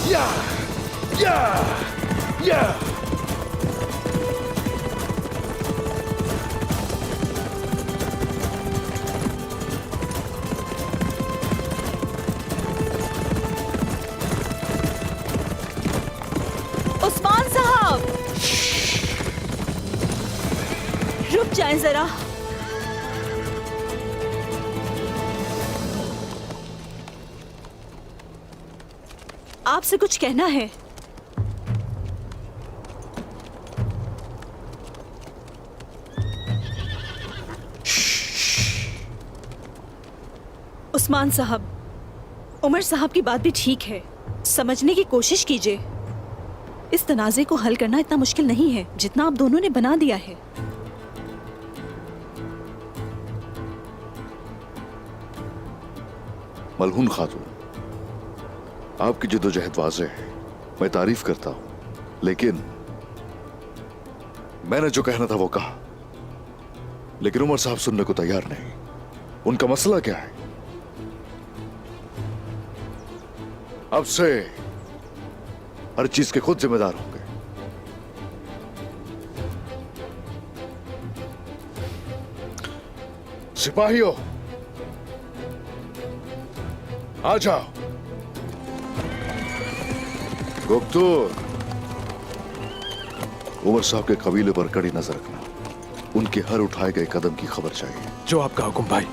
या या या उस्मान साहब, रुक जाएं जरा। आपसे कुछ कहना है। उस्मान साहब, उमर साहब की बात भी ठीक है, समझने की कोशिश कीजिए। इस तनाज़े को हल करना इतना मुश्किल नहीं है जितना आप दोनों ने बना दिया है। मलहून खातून, आपकी जिद्दोजहद वाज़ेह है, मैं तारीफ करता हूं, लेकिन मैंने जो कहना था वो कहा, लेकिन उमर साहब सुनने को तैयार नहीं। उनका मसला क्या है? अब से हर चीज के खुद जिम्मेदार होंगे। सिपाहियों, आ जाओ। गुप्तूर, उमर साहब के कबीले पर कड़ी नजर रखना। उनके हर उठाए गए कदम की खबर चाहिए। जो आपका हुक्म भाई।